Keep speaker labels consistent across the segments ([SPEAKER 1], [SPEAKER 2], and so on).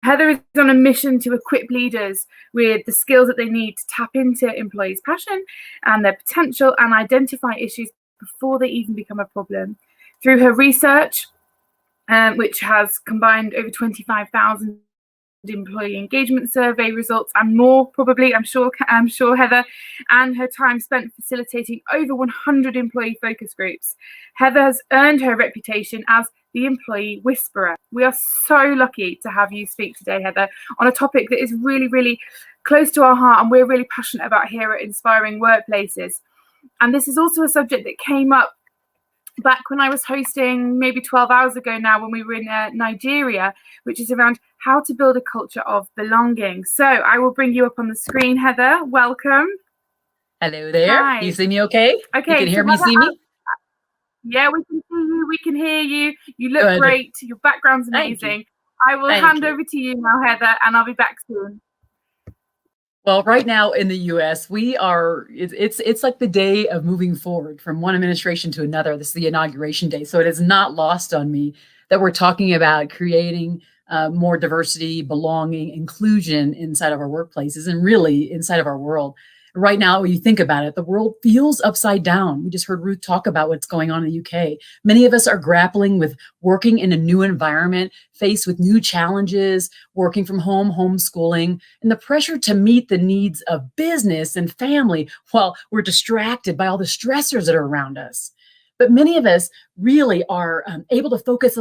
[SPEAKER 1] Heather is on a mission to equip leaders with the skills that they need to tap into employees' passion and their potential and identify issues before they even become a problem. Through her research, which has combined over 25,000 employee engagement survey results and more, probably, I'm sure, Heather, and her time spent facilitating over 100 employee focus groups, Heather has earned her reputation as the employee whisperer. We are so lucky to have you speak today, Heather, on a topic that is really, really close to our heart and we're really passionate about here at Inspiring Workplaces. And this is also a subject that came up back when I was hosting maybe 12 hours ago now when we were in Nigeria, which is around how to build a culture of belonging. So I will bring you up on the screen, Heather. Welcome.
[SPEAKER 2] Hello there.
[SPEAKER 1] Hi.
[SPEAKER 2] You see me okay?
[SPEAKER 1] Okay.
[SPEAKER 2] You can hear me, see me?
[SPEAKER 1] Yeah, we can see you. We can hear you. You look
[SPEAKER 2] Good.
[SPEAKER 1] great. Your background's amazing. I will hand over to you now, Heather, and I'll be back soon.
[SPEAKER 2] Well, right now in the US, it's like the day of moving forward from one administration to another. This is the inauguration day. So it is not lost on me that we're talking about creating more diversity, belonging, inclusion inside of our workplaces and really inside of our world. Right now, when you think about it, the world feels upside down. We just heard Ruth talk about what's going on in the UK. Many of us are grappling with working in a new environment, faced with new challenges, working from home, homeschooling, and the pressure to meet the needs of business and family while we're distracted by all the stressors that are around us. But many of us really are able to focus,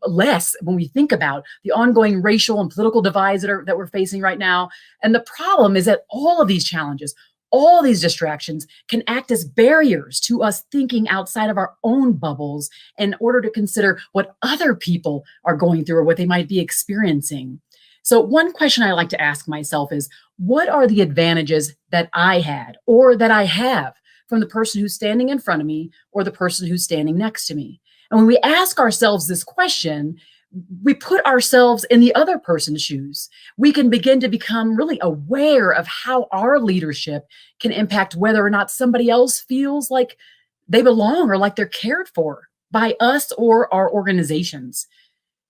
[SPEAKER 2] less when we think about the ongoing racial and political divides that we're facing right now. And the problem is that all of these challenges, all these distractions can act as barriers to us thinking outside of our own bubbles in order to consider what other people are going through or what they might be experiencing. So one question I like to ask myself is, what are the advantages that I had or that I have from the person who's standing in front of me or the person who's standing next to me? And when we ask ourselves this question, we put ourselves in the other person's shoes. We can begin to become really aware of how our leadership can impact whether or not somebody else feels like they belong or like they're cared for by us or our organizations.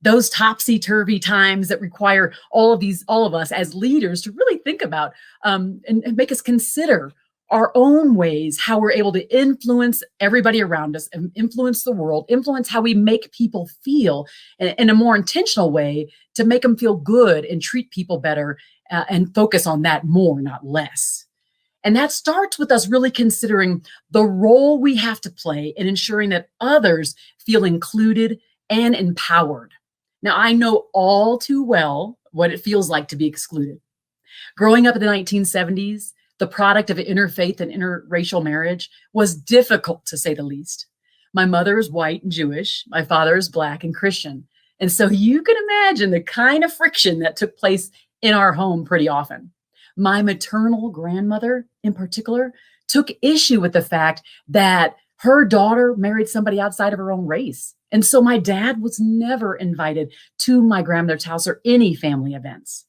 [SPEAKER 2] Those topsy-turvy times that require all of us as leaders to really think about and make us consider our own ways, how we're able to influence everybody around us and influence the world, influence how we make people feel in a more intentional way to make them feel good and treat people better and focus on that more, not less. And that starts with us really considering the role we have to play in ensuring that others feel included and empowered. Now, I know all too well what it feels like to be excluded. Growing up in the 1970s, the product of interfaith and interracial marriage was difficult, to say the least. My mother is white and Jewish. My father is Black and Christian. And so you can imagine the kind of friction that took place in our home pretty often. My maternal grandmother, in particular, took issue with the fact that her daughter married somebody outside of her own race. And so my dad was never invited to my grandmother's house or any family events.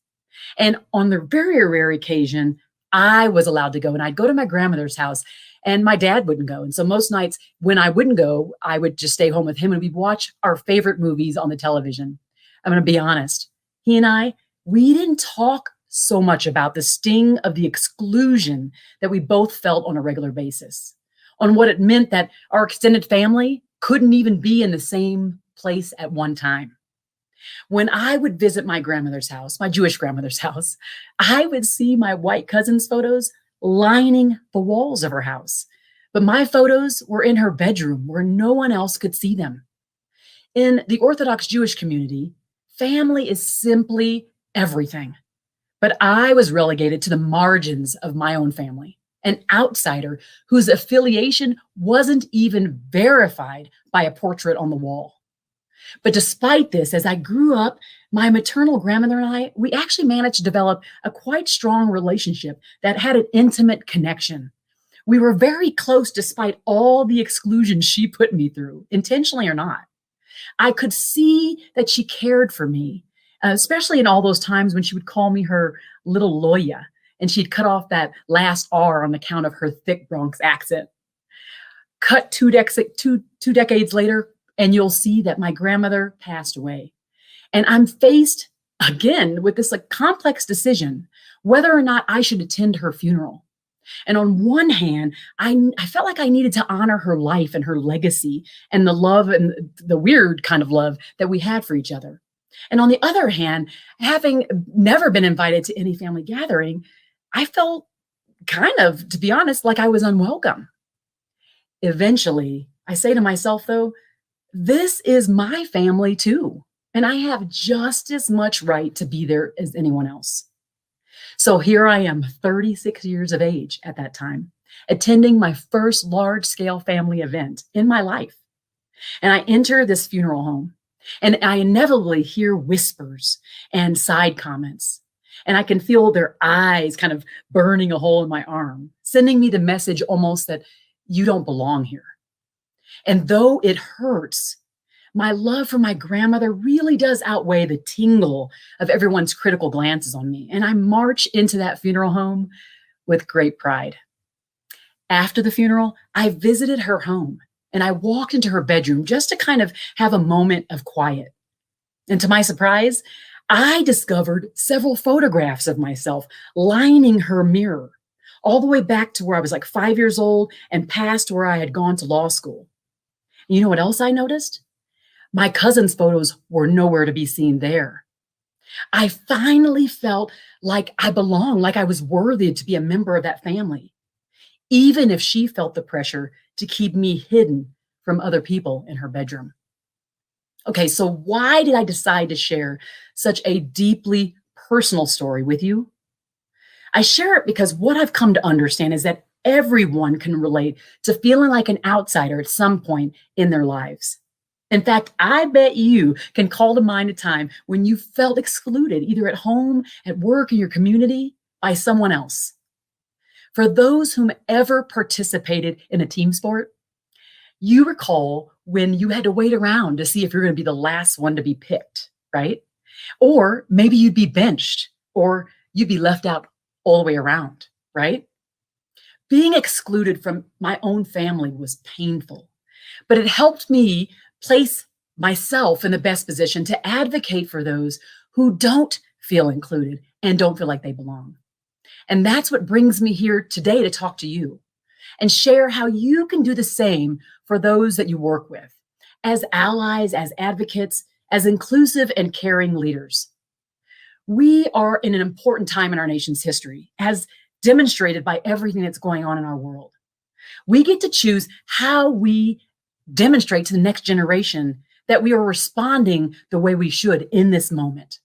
[SPEAKER 2] And on the very rare occasion, I was allowed to go, and I'd go to my grandmother's house and my dad wouldn't go. And so most nights when I wouldn't go, I would just stay home with him and we'd watch our favorite movies on the television. I'm going to be honest. He and we didn't talk so much about the sting of the exclusion that we both felt on a regular basis, on what it meant that our extended family couldn't even be in the same place at one time. When I would visit my grandmother's house, my Jewish grandmother's house, I would see my white cousin's photos lining the walls of her house. But my photos were in her bedroom where no one else could see them. In the Orthodox Jewish community, family is simply everything. But I was relegated to the margins of my own family, an outsider whose affiliation wasn't even verified by a portrait on the wall. But despite this, as I grew up, my maternal grandmother and we actually managed to develop a quite strong relationship that had an intimate connection. We were very close despite all the exclusion she put me through, intentionally or not. I could see that she cared for me, especially in all those times when she would call me her little Loya, and she'd cut off that last R on account of her thick Bronx accent. Cut two decades later, and you'll see that my grandmother passed away. And I'm faced again with this like complex decision whether or not I should attend her funeral. And on one hand, I felt like I needed to honor her life and her legacy and the love and the weird kind of love that we had for each other. And on the other hand, having never been invited to any family gathering, I felt kind of, to be honest, like I was unwelcome. Eventually, I say to myself, though, this is my family too. And I have just as much right to be there as anyone else. So here I am, 36 years of age at that time, attending my first large scale family event in my life. And I enter this funeral home and I inevitably hear whispers and side comments. And I can feel their eyes kind of burning a hole in my arm, sending me the message almost that you don't belong here. And though it hurts, my love for my grandmother really does outweigh the tingle of everyone's critical glances on me. And I march into that funeral home with great pride. After the funeral, I visited her home and I walked into her bedroom just to kind of have a moment of quiet. And to my surprise, I discovered several photographs of myself lining her mirror, all the way back to where I was like 5 years old and past where I had gone to law school. And you know what else I noticed? My cousin's photos were nowhere to be seen there. I finally felt like I belonged, like I was worthy to be a member of that family, even if she felt the pressure to keep me hidden from other people in her bedroom. Okay, so why did I decide to share such a deeply personal story with you? I share it because what I've come to understand is that everyone can relate to feeling like an outsider at some point in their lives. In fact, I bet you can call to mind a time when you felt excluded, either at home, at work, in your community, by someone else. For those whom ever participated in a team sport, you recall when you had to wait around to see if you're going to be the last one to be picked, right? Or maybe you'd be benched, or you'd be left out all the way around, right? Being excluded from my own family was painful, but it helped me place myself in the best position to advocate for those who don't feel included and don't feel like they belong. And that's what brings me here today to talk to you and share how you can do the same for those that you work with, as allies, as advocates, as inclusive and caring leaders. We are in an important time in our nation's history, as demonstrated by everything that's going on in our world. We get to choose how we demonstrate to the next generation that we are responding the way we should in this moment.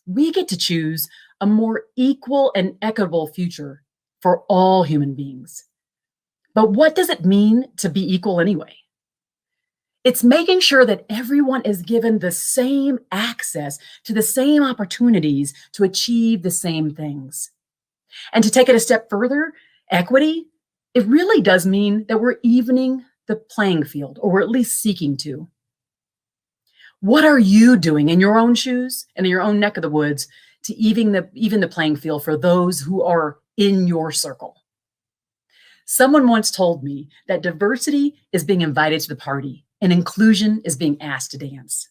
[SPEAKER 2] We get to choose a more equal and equitable future for all human beings. But what does it mean to be equal anyway? It's making sure that everyone is given the same access to the same opportunities to achieve the same things. And to take it a step further, equity, it really does mean that we're evening the playing field, or we're at least seeking to. What are you doing in your own shoes and in your own neck of the woods to even the playing field for those who are in your circle? Someone once told me that diversity is being invited to the party and inclusion is being asked to dance.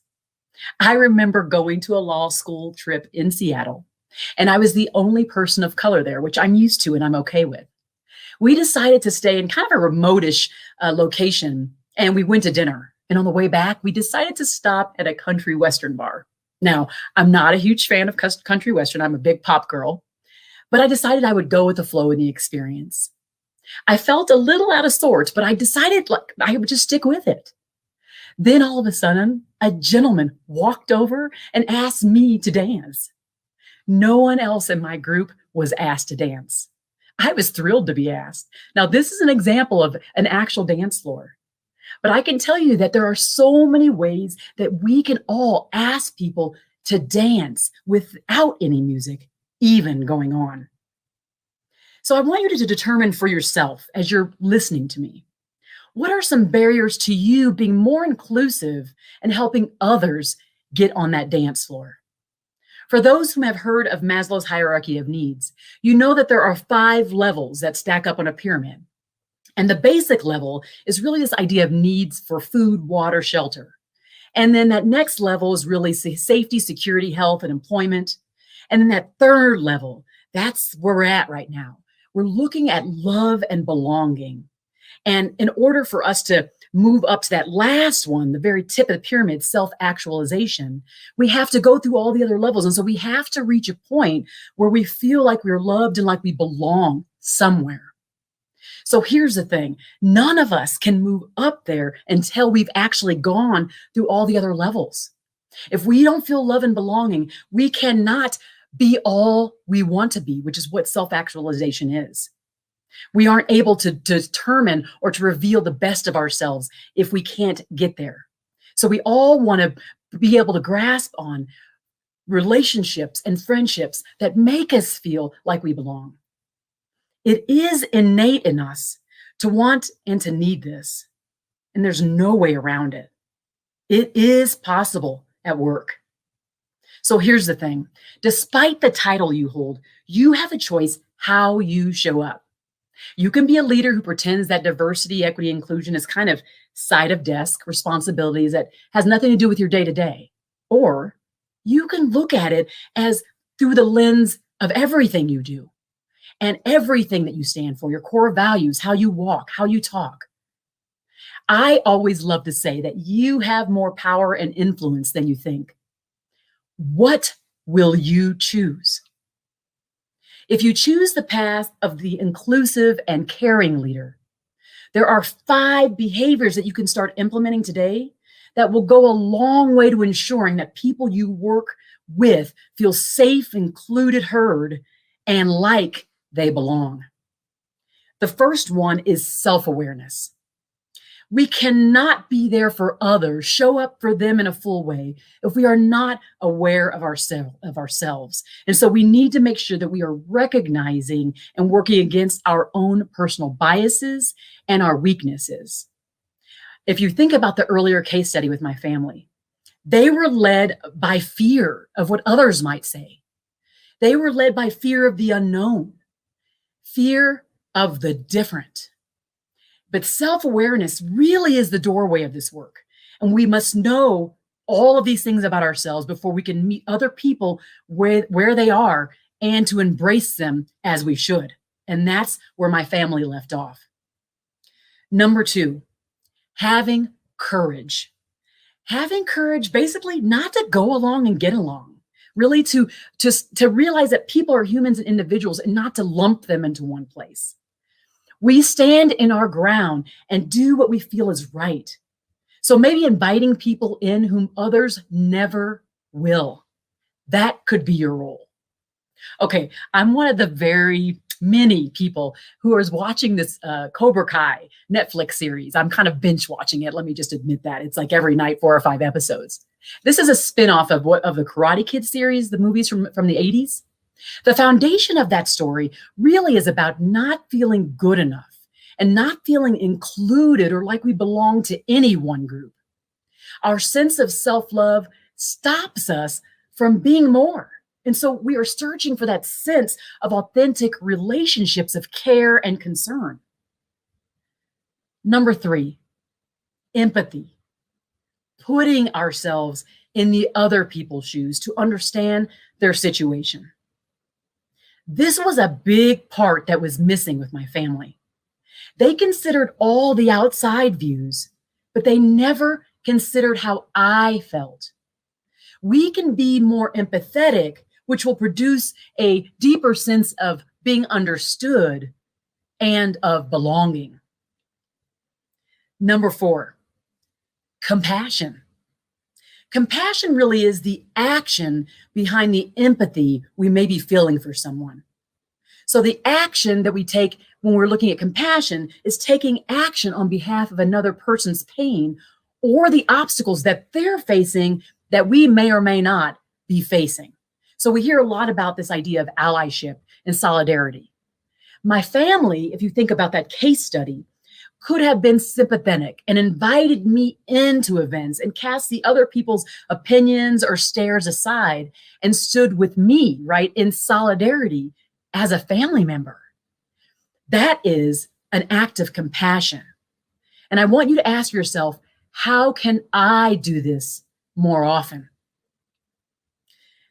[SPEAKER 2] I remember going to a law school trip in Seattle, and I was the only person of color there, which I'm used to and I'm okay with. We decided to stay in kind of a remote-ish location, and we went to dinner. And on the way back, we decided to stop at a country western bar. Now, I'm not a huge fan of country western. I'm a big pop girl, but I decided I would go with the flow in the experience. I felt a little out of sorts, but I decided like I would just stick with it. Then all of a sudden, a gentleman walked over and asked me to dance. No one else in my group was asked to dance. I was thrilled to be asked. Now, this is an example of an actual dance floor. But I can tell you that there are so many ways that we can all ask people to dance without any music even going on. So I want you to determine for yourself as you're listening to me, what are some barriers to you being more inclusive and helping others get on that dance floor? For those who have heard of Maslow's hierarchy of needs, you know that there are 5 levels that stack up on a pyramid. And the basic level is really this idea of needs for food, water, shelter. And then that next level is really safety, security, health, and employment. And then that third level, that's where we're at right now. We're looking at love and belonging. And in order for us to move up to that last one, the very tip of the pyramid, self-actualization, we have to go through all the other levels. And so we have to reach a point where we feel like we're loved and like we belong somewhere. So here's the thing. None of us can move up there until we've actually gone through all the other levels. If we don't feel love and belonging, we cannot be all we want to be, which is what self-actualization is. We aren't able to determine or to reveal the best of ourselves if we can't get there. So we all want to be able to grasp on relationships and friendships that make us feel like we belong. It is innate in us to want and to need this, and there's no way around it. It is possible at work. So here's the thing. Despite the title you hold, you have a choice how you show up. You can be a leader who pretends that diversity, equity, inclusion is kind of side of desk responsibilities that has nothing to do with your day-to-day. Or you can look at it as through the lens of everything you do and everything that you stand for, your core values, how you walk, how you talk. I always love to say that you have more power and influence than you think. What will you choose? If you choose the path of the inclusive and caring leader, there are 5 behaviors that you can start implementing today that will go a long way to ensuring that people you work with feel safe, included, heard, and like they belong. The first one is self-awareness. We cannot be there for others, show up for them in a full way if we are not aware of ourselves. And so we need to make sure that we are recognizing and working against our own personal biases and our weaknesses. If you think about the earlier case study with my family, they were led by fear of what others might say. They were led by fear of the unknown, fear of the different. But self-awareness really is the doorway of this work. And we must know all of these things about ourselves before we can meet other people where they are and to embrace them as we should. And that's where my family left off. Number 2, having courage. Having courage basically not to go along and get along. Really to realize that people are humans and individuals and not to lump them into one place. We stand in our ground and do what we feel is right. So maybe inviting people in whom others never will. That could be your role. Okay, I'm one of the very many people who is watching this Cobra Kai Netflix series. I'm kind of binge watching it. Let me just admit that. It's like every night, 4 or 5 episodes. This is a spinoff of the Karate Kid series, the movies from the 80s. The foundation of that story really is about not feeling good enough and not feeling included or like we belong to any one group. Our sense of self-love stops us from being more. And so we are searching for that sense of authentic relationships of care and concern. Number 3, empathy. Putting ourselves in the other people's shoes to understand their situation. This was a big part that was missing with my family. They considered all the outside views, but they never considered how I felt. We can be more empathetic, which will produce a deeper sense of being understood and of belonging. Number 4, compassion. Compassion really is the action behind the empathy we may be feeling for someone. So the action that we take when we're looking at compassion is taking action on behalf of another person's pain or the obstacles that they're facing that we may or may not be facing. So we hear a lot about this idea of allyship and solidarity. My family, if you think about that case study, could have been sympathetic and invited me into events and cast the other people's opinions or stares aside and stood with me, right, in solidarity as a family member. That is an act of compassion. And I want you to ask yourself, How can I do this more often?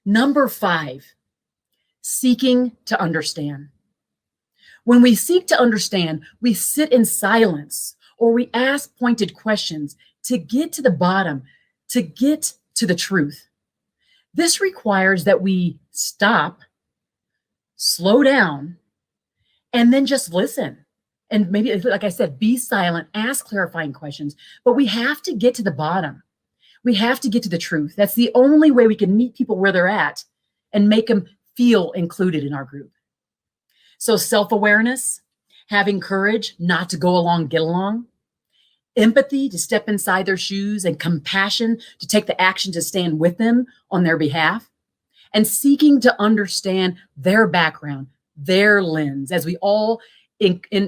[SPEAKER 2] Number 5, seeking to understand. When we seek to understand, we sit in silence or we ask pointed questions to get to the bottom, to get to the truth. This requires that we stop, slow down, and then just listen. And maybe, like I said, be silent, ask clarifying questions, but we have to get to the bottom. We have to get to the truth. That's the only way we can meet people where they're at and make them feel included in our group. So self-awareness, having courage not to go along, get along, empathy to step inside their shoes, and compassion to take the action to stand with them on their behalf, and seeking to understand their background, their lens, as we all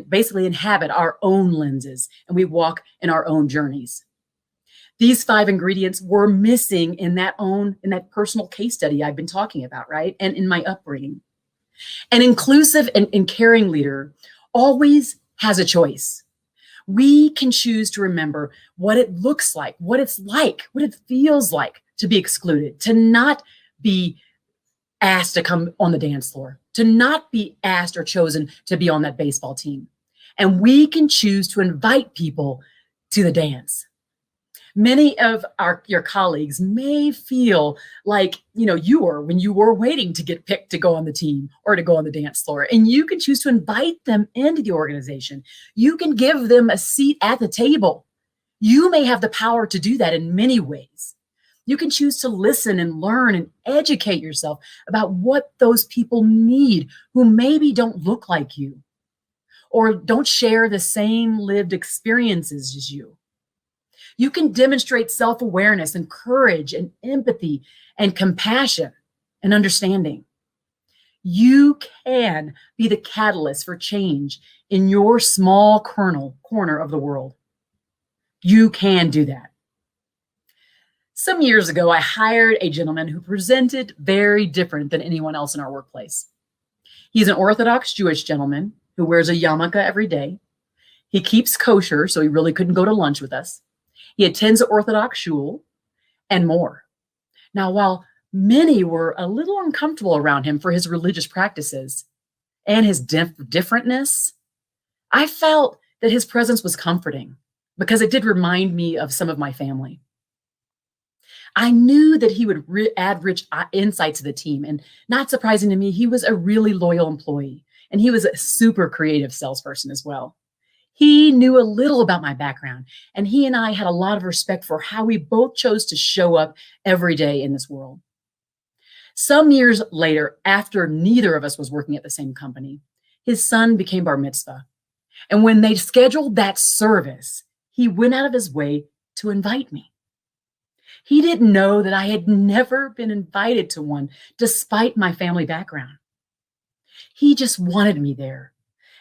[SPEAKER 2] basically inhabit our own lenses and we walk in our own journeys. These 5 ingredients were missing in that personal case study I've been talking about, right? And in my upbringing. An inclusive and caring leader always has a choice. We can choose to remember what it looks like, what it feels like to be excluded, to not be asked to come on the dance floor, to not be asked or chosen to be on that baseball team. And we can choose to invite people to the dance. Many of your colleagues may feel like, you were when you were waiting to get picked to go on the team or to go on the dance floor. And you can choose to invite them into the organization. You can give them a seat at the table. You may have the power to do that in many ways. You can choose to listen and learn and educate yourself about what those people need who maybe don't look like you or don't share the same lived experiences as you. You can demonstrate self-awareness and courage and empathy and compassion and understanding. You can be the catalyst for change in your small corner of the world. You can do that. Some years ago, I hired a gentleman who presented very different than anyone else in our workplace. He's an Orthodox Jewish gentleman who wears a yarmulke every day. He keeps kosher, so he really couldn't go to lunch with us. He attends Orthodox shul and more. Now, while many were a little uncomfortable around him for his religious practices and his differentness, I felt that his presence was comforting because it did remind me of some of my family. I knew that he would add rich insight to the team, and not surprising to me, he was a really loyal employee, and he was a super creative salesperson as well. He knew a little about my background, and he and I had a lot of respect for how we both chose to show up every day in this world. Some years later, after neither of us was working at the same company, his son became bar mitzvah. And when they scheduled that service, he went out of his way to invite me. He didn't know that I had never been invited to one despite my family background. He just wanted me there.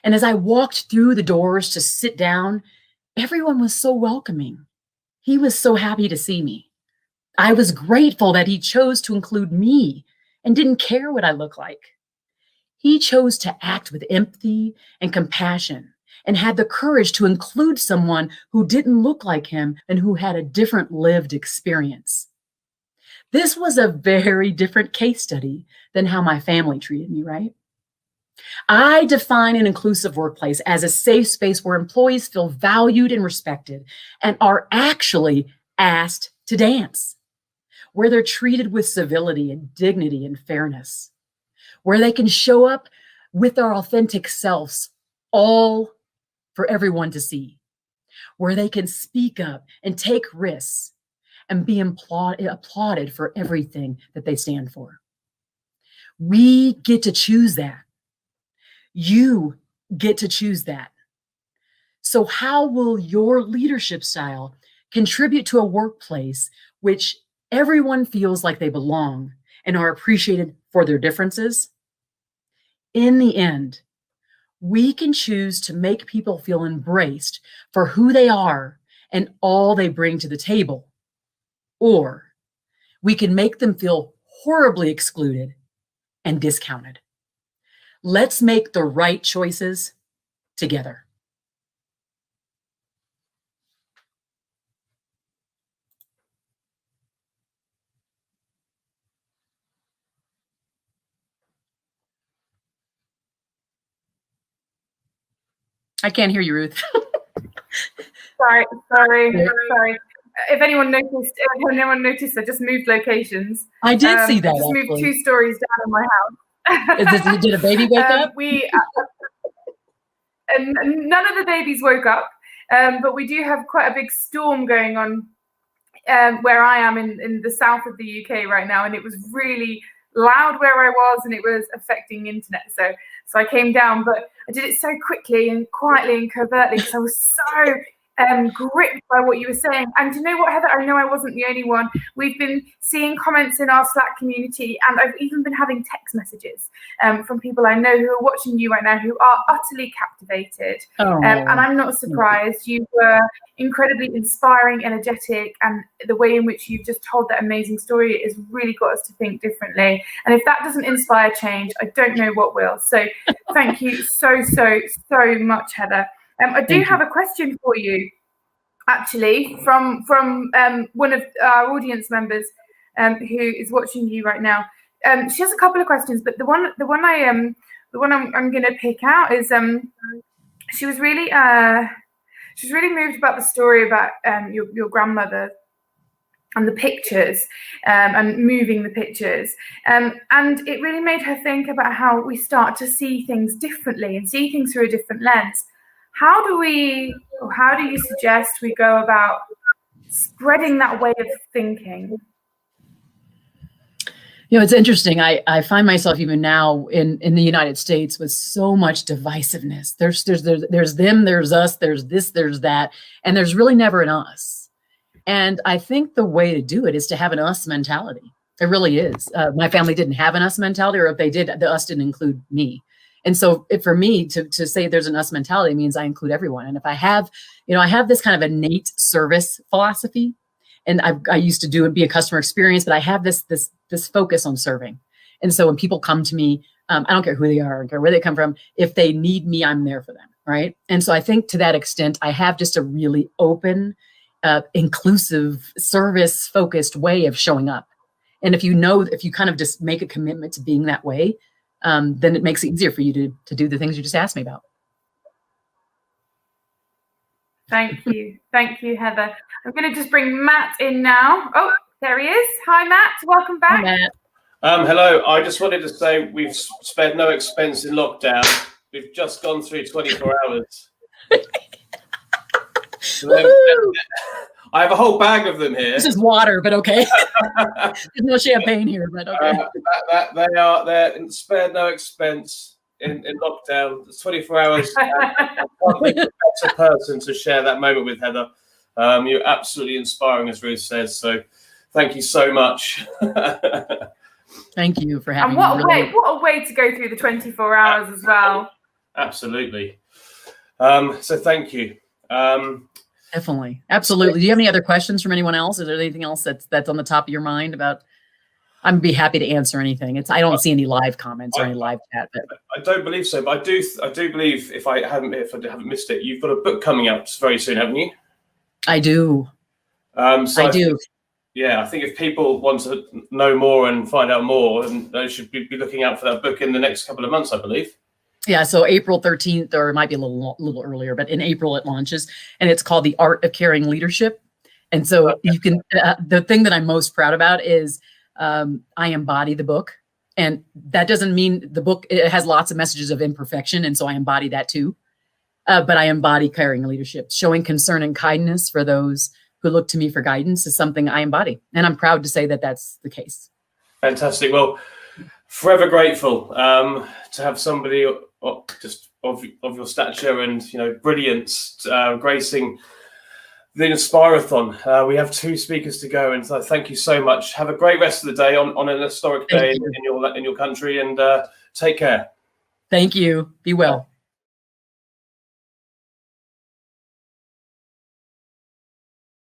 [SPEAKER 2] And as I walked through the doors to sit down, everyone was so welcoming. He was so happy to see me. I was grateful that he chose to include me and didn't care what I looked like. He chose to act with empathy and compassion and had the courage to include someone who didn't look like him and who had a different lived experience. This was a very different case study than how my family treated me, right? I define an inclusive workplace as a safe space where employees feel valued and respected and are actually asked to dance, where they're treated with civility and dignity and fairness, where they can show up with their authentic selves, all for everyone to see, where they can speak up and take risks and be applauded for everything that they stand for. We get to choose that. You get to choose that. So how will your leadership style contribute to a workplace which everyone feels like they belong and are appreciated for their differences? In the end, we can choose to make people feel embraced for who they are and all they bring to the table. Or we can make them feel horribly excluded and discounted. Let's make the right choices together. I can't hear you, Ruth.
[SPEAKER 1] Sorry. If anyone noticed, I just moved locations.
[SPEAKER 2] I did see that.
[SPEAKER 1] I just moved 2 stories down in my house.
[SPEAKER 2] Did a baby wake up?
[SPEAKER 1] And none of the babies woke up, but we do have quite a big storm going on where I am in the south of the UK right now, and it was really loud where I was, and it was affecting internet. So I came down, but I did it so quickly and quietly and covertly because I was so gripped by what you were saying. And you know what, Heather? I know I wasn't the only one. We've been seeing comments in our Slack community, and I've even been having text messages from people I know who are watching you right now who are utterly captivated. And I'm not surprised. You were incredibly inspiring, energetic, and the way in which you've just told that amazing story has really got us to think differently. And if that doesn't inspire change, I don't know what will. So thank you so much, Heather. I do have a question for you, actually, from one of our audience members who is watching you right now. She has a couple of questions, but the one I'm going to pick out is she was really moved about the story about your grandmother and the pictures and moving the pictures, and it really made her think about how we start to see things differently and see things through a different lens. How do you suggest we go about spreading that way of thinking?
[SPEAKER 2] It's interesting. I find myself even now in the United States with so much divisiveness. There's them, there's us, there's this, there's that, and there's really never an us. And I think the way to do it is to have an us mentality. It really is. My family didn't have an us mentality, or if they did, the us didn't include me. And so for me to say there's an us mentality means I include everyone. And if I have this kind of innate service philosophy, and I used to do it, be a customer experience, but I have this focus on serving. And so when people come to me, I don't care who they are, I don't care where they come from. If they need me, I'm there for them, right? And so I think to that extent, I have just a really open, inclusive, service-focused way of showing up. And if you kind of just make a commitment to being that way, then it makes it easier for you to do the things you just asked me about.
[SPEAKER 1] Thank you, Heather. I'm going to just bring Matt in now. Oh, there he is. Hi, Matt. Welcome back.
[SPEAKER 2] Hi, Matt.
[SPEAKER 3] Hello. I just wanted to say we've spared no expense in lockdown. We've just gone through 24 hours. I have a whole bag of them here.
[SPEAKER 2] This is water, but okay. There's no champagne here, but okay.
[SPEAKER 3] They're spared no expense in lockdown. It's 24 hours. I can't think of a better person to share that moment with, Heather. You're absolutely inspiring, as Ruth says. So thank you so much.
[SPEAKER 2] Thank you for having
[SPEAKER 1] me. And what a way to go through the 24 hours as well.
[SPEAKER 3] Absolutely. So thank you.
[SPEAKER 2] Definitely. Absolutely. Do you have any other questions from anyone else? Is there anything else that's on the top of your mind about? I'd be happy to answer anything. I don't see any live comments or any live chat. But
[SPEAKER 3] I don't believe so, but I do believe if I haven't missed it, you've got a book coming out very soon, haven't you?
[SPEAKER 2] I do. I do.
[SPEAKER 3] I think if people want to know more and find out more, then they should be looking out for that book in the next couple of months, I believe.
[SPEAKER 2] Yeah, so April 13th, or it might be a little earlier, but in April it launches, and it's called The Art of Caring Leadership. And so you can, the thing that I'm most proud about is I embody the book. And that doesn't mean the book, it has lots of messages of imperfection, and so I embody that too. But I embody caring leadership. Showing concern and kindness for those who look to me for guidance is something I embody. And I'm proud to say that that's the case.
[SPEAKER 3] Fantastic. Well, forever grateful to have somebody just of your stature and brilliance gracing the Inspirathon. We have 2 speakers to go, and so thank you so much. Have a great rest of the day on an historic day in your country, and take care.
[SPEAKER 2] Thank you. Be well.